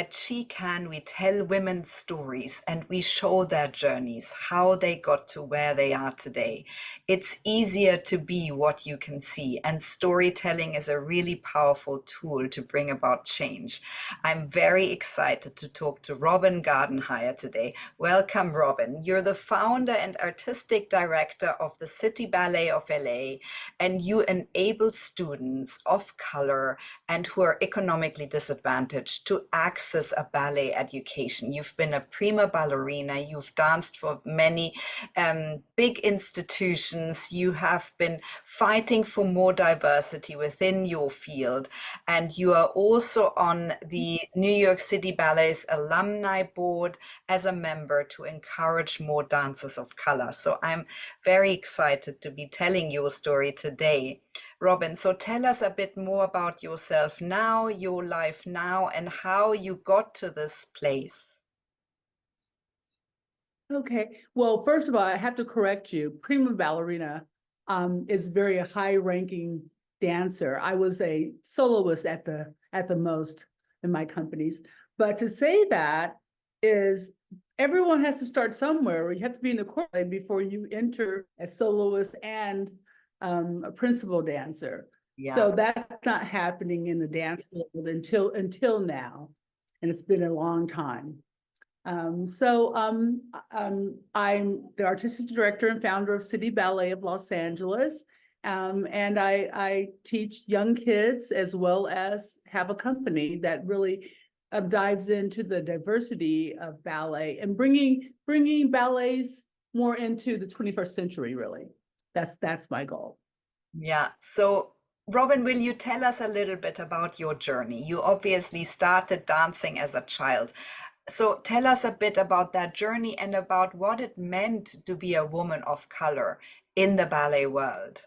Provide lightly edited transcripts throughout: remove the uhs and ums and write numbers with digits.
At She Can, we tell women's stories and we show their journeys, how they got to where they are today. It's easier to be what you can see, and storytelling is a really powerful tool to bring about change. I'm very excited to talk to Robyn Gardenhire today. Welcome, Robyn. You're the founder and artistic director of the City Ballet of LA, and you enable students of color and who are economically disadvantaged to access a ballet education. You've been a prima ballerina, you've danced for many big institutions, you have been fighting for more diversity within your field, and you are also on the New York City Ballet's alumni board as a member to encourage more dancers of color. So I'm very excited to be telling your story today. Robyn, so tell us a bit more about yourself now, your life now, and how you got to this place. Okay, well, first of all, I have to correct you. Prima ballerina is very high-ranking dancer. I was a soloist at the most in my companies. But to say that is everyone has to start somewhere. You have to be in the choir before you enter as soloist and a principal dancer. Yeah. So that's not happening in the dance field until now, and it's been a long time. I'm the artistic director and founder of City Ballet of Los Angeles, and I teach young kids as well as have a company that really dives into the diversity of ballet and bringing ballets more into the 21st century. Really, that's my goal. Yeah. So, Robyn, will you tell us a little bit about your journey? You obviously started dancing as a child. So tell us a bit about that journey and about what it meant to be a woman of color in the ballet world.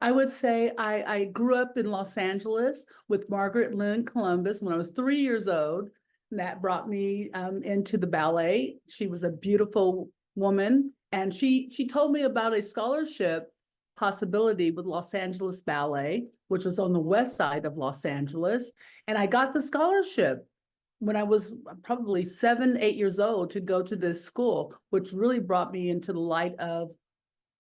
I would say I grew up in Los Angeles with Margaret Lynn Columbus when I was 3 years old. And that brought me into the ballet. She was a beautiful woman, and she told me about a scholarship possibility with Los Angeles Ballet, which was on the west side of Los Angeles. And I got the scholarship when I was probably 7, 8 years old to go to this school, which really brought me into the light of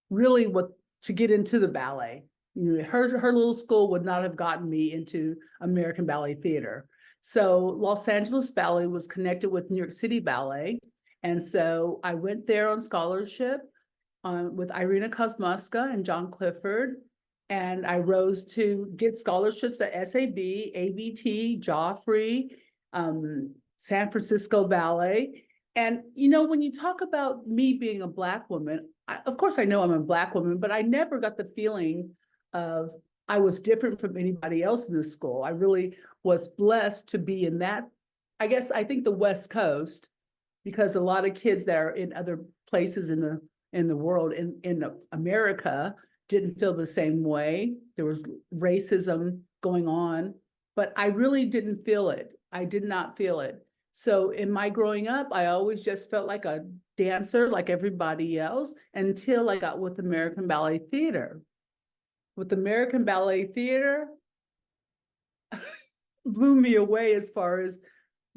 really what to get into the ballet. You know, her little school would not have gotten me into American Ballet Theatre. So Los Angeles Ballet was connected with New York City Ballet. And so I went there on scholarship with Irina Kovsmoska and John Clifford. And I rose to get scholarships at SAB, ABT, Joffrey, San Francisco Ballet. And, you know, when you talk about me being a Black woman, of course, I know I'm a Black woman, but I never got the feeling of I was different from anybody else in the school. I really was blessed to be in that, I guess, I think the West Coast, because a lot of kids that are in other places in the world, in America, didn't feel the same way. There was racism going on, but I really didn't feel it. I did not feel it. So in my growing up, I always just felt like a dancer like everybody else until I got with American Ballet Theatre. With American Ballet Theatre, blew me away as far as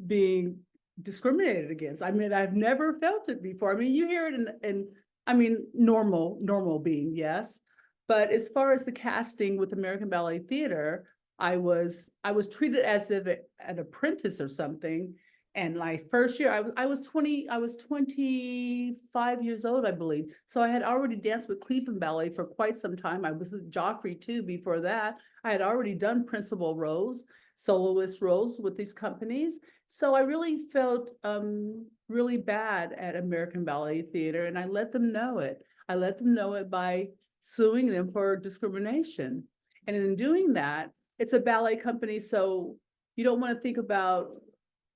being discriminated against. I mean, I've never felt it before. I mean, you hear it in I mean, normal being, yes. But as far as the casting with American Ballet Theatre, I was treated as if an apprentice or something. And my first year, I was 25 years old, I believe. So I had already danced with Cleveland Ballet for quite some time. I was at Joffrey II before that. I had already done principal roles, soloist roles with these companies. So I really felt really bad at American Ballet Theatre, and I let them know it. I let them know it by suing them for discrimination. And in doing that, it's a ballet company, so you don't want to think about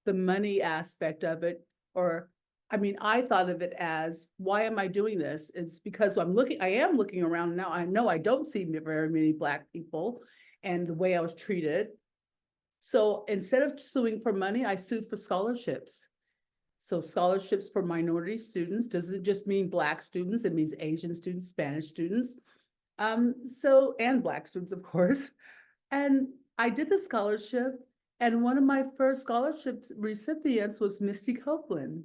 the money aspect of it, or, I mean, I thought of it as, why am I doing this? It's because I am looking around now. I know I don't see very many Black people and the way I was treated. So instead of suing for money, I sued for scholarships. So scholarships for minority students doesn't just mean Black students, it means Asian students, Spanish students, and Black students, of course. And I did the scholarship, And one of my first scholarship recipients was Misty Copeland.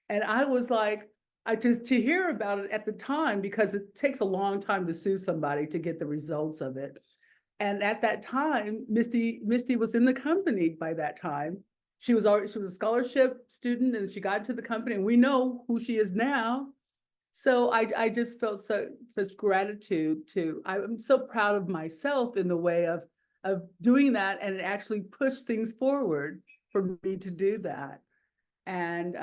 And I was like, I just to hear about it at the time, because it takes a long time to sue somebody to get the results of it. And at that time, Misty was in the company by that time. She was a scholarship student, and she got to the company, and we know who she is now. So I just felt such gratitude to, I'm so proud of myself in the way of doing that, and it actually pushed things forward for me to do that. And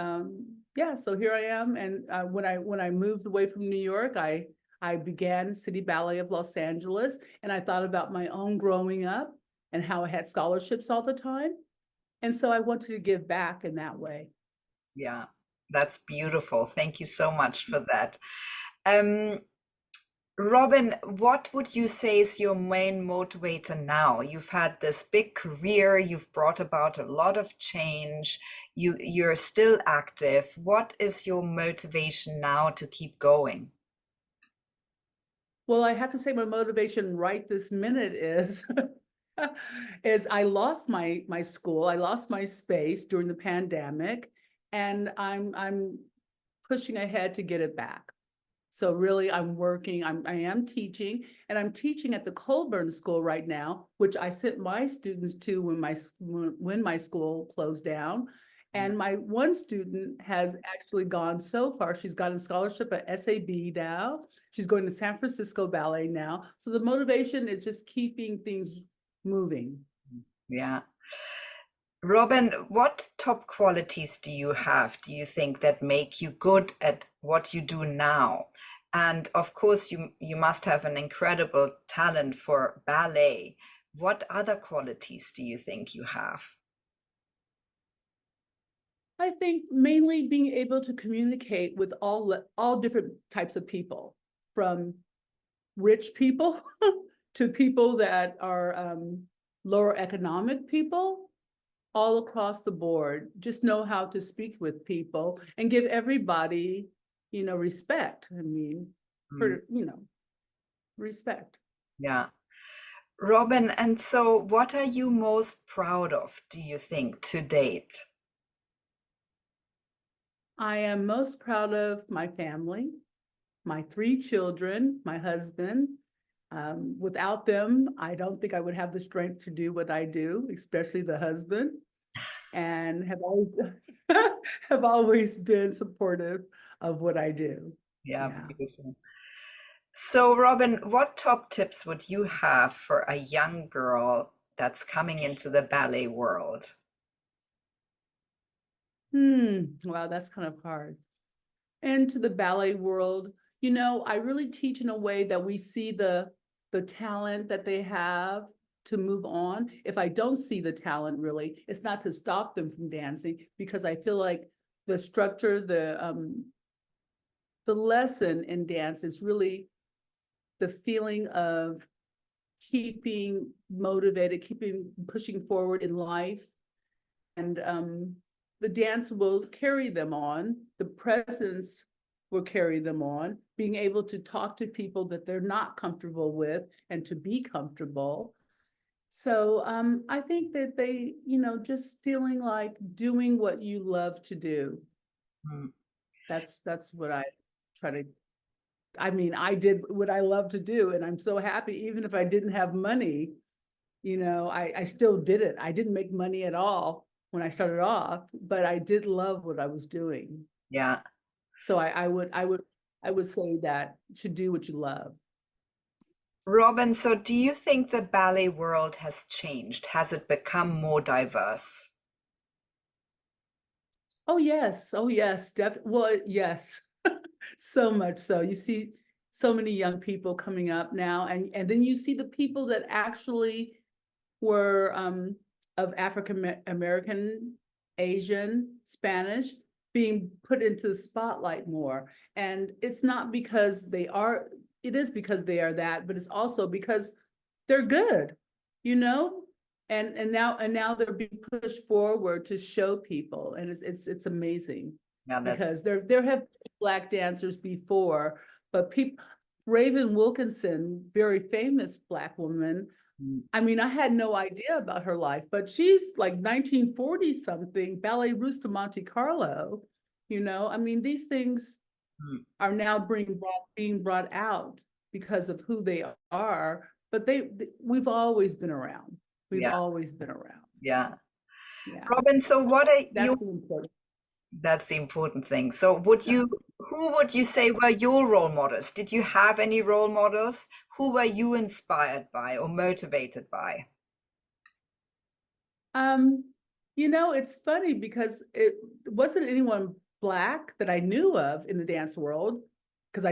yeah, so here I am. And when I moved away from New York, I began City Ballet of Los Angeles, and I thought about my own growing up and how I had scholarships all the time. And so I wanted to give back in that way. Yeah, that's beautiful. Thank you so much for that. Um, Robyn, what would you say is your main motivator now? You've had this big career, you've brought about a lot of change, you're still active. What is your motivation now to keep going? Well, I have to say my motivation right this minute is is I lost my school, I lost my space during the pandemic, and I'm pushing ahead to get it back. So really, I'm working, I am teaching, and I'm teaching at the Colburn School right now, which I sent my students to when my school closed down. And my one student has actually gone so far. She's gotten a scholarship at SAB now. She's going to San Francisco Ballet now. So the motivation is just keeping things moving. Yeah. Robyn, what top qualities do you have, do you think, that make you good at what you do now? And of course, you must have an incredible talent for ballet. What other qualities do you think you have? I think mainly being able to communicate with all different types of people, from rich people to people that are lower economic people, all across the board. Just know how to speak with people and give everybody, respect. I mean, for, respect. Yeah. Robyn, and so what are you most proud of, do you think, to date? I am most proud of my family, my 3 children, my husband. Without them, I don't think I would have the strength to do what I do, especially the husband, and have always have always been supportive of what I do. Yeah, Yeah. beautiful. So, Robyn, what top tips would you have for a young girl that's coming into the ballet world? Wow, that's kind of hard. Into the ballet world, I really teach in a way that we see the talent that they have to move on. If I don't see the talent, really, it's not to stop them from dancing, because I feel like the structure, the lesson in dance is really the feeling of keeping motivated, keeping pushing forward in life. And the dance will carry them on. The presence will carry them on. Being able to talk to people that they're not comfortable with and to be comfortable. So I think that they, just feeling like doing what you love to do. Mm. That's what I try to. I mean, I did what I love to do, and I'm so happy. Even if I didn't have money, I still did it. I didn't make money at all when I started off, but I did love what I was doing. Yeah. So I would say that to do what you love. Robyn, so do you think the ballet world has changed? Has it become more diverse? Oh yes, well, yes. So much so. You see so many young people coming up now, and then you see the people that actually were of African American, Asian, Spanish being put into the spotlight more. And it's not because it is because they are that, but it's also because they're good, you know? And now they're being pushed forward to show people, and it's amazing, Yeah, that's because there have been Black dancers before, but people, Raven Wilkinson, very famous Black woman, Mm. I mean, I had no idea about her life, but she's like 1940 something, Ballet Russe de Monte Carlo. I mean, these things Mm. are now being brought out because of who they are, but we've always been around. We've Yeah, always been around. yeah. Yeah, Robyn, so what are that's you the important. that's the important thing. So who would you say were your role models? Did you have any role models? Who were you inspired by or motivated by? Um, it's funny because it wasn't anyone Black that I knew of in the dance world, because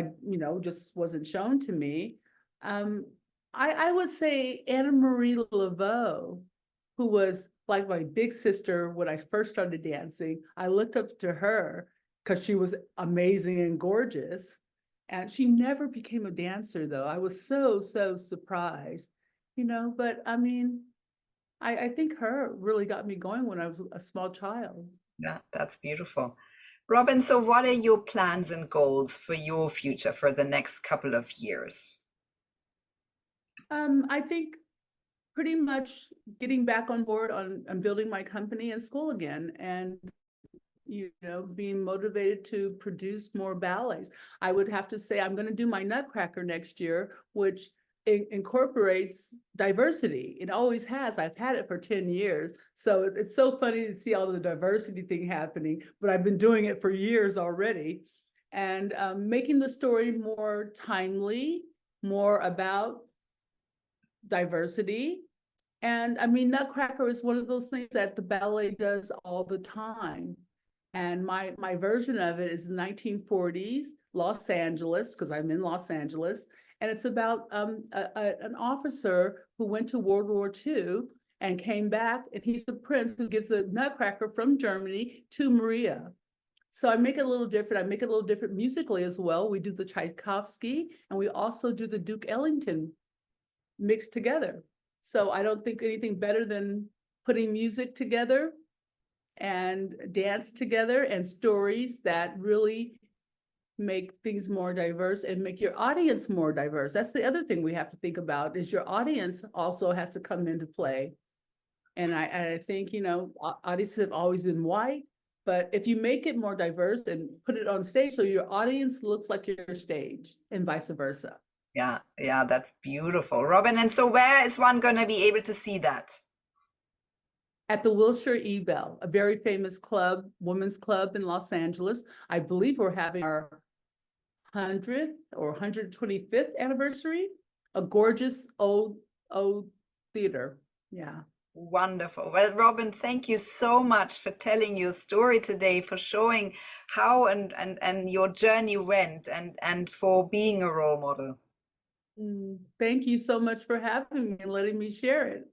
just wasn't shown to me. Um, I would say Anna Marie Laveau, who was like my big sister when I first started dancing. I looked up to her because she was amazing and gorgeous. And she never became a dancer, though. I was so, so surprised, but I mean, I think her really got me going when I was a small child. Yeah, that's beautiful. Robyn, so what are your plans and goals for your future for the next couple of years? I think pretty much getting back on board on building my company and school again, and being motivated to produce more ballets. I would have to say I'm going to do my Nutcracker next year, which incorporates diversity. It always has. I've had it for 10 years. So it's so funny to see all the diversity thing happening, but I've been doing it for years already. And making the story more timely, more about diversity. And I mean, Nutcracker is one of those things that the ballet does all the time. And my version of it is the 1940s, Los Angeles, because I'm in Los Angeles. And it's about an officer who went to World War II and came back, and he's the prince who gives the Nutcracker from Germany to Maria. So I make it a little different. I make it a little different musically as well. We do the Tchaikovsky, and we also do the Duke Ellington mixed together. So I don't think anything better than putting music together and dance together and stories that really make things more diverse and make your audience more diverse. That's the other thing we have to think about, is your audience also has to come into play. And I think, audiences have always been white, but if you make it more diverse and put it on stage so your audience looks like your stage and vice versa. Yeah, yeah, that's beautiful. Robyn, and so where is one going to be able to see that? At the Wilshire Ebell, a very famous club, women's club in Los Angeles. I believe we're having our 100th or 125th anniversary. A gorgeous old theater. Yeah. Wonderful. Well, Robyn, thank you so much for telling your story today, for showing how and your journey went and for being a role model. Thank you so much for having me and letting me share it.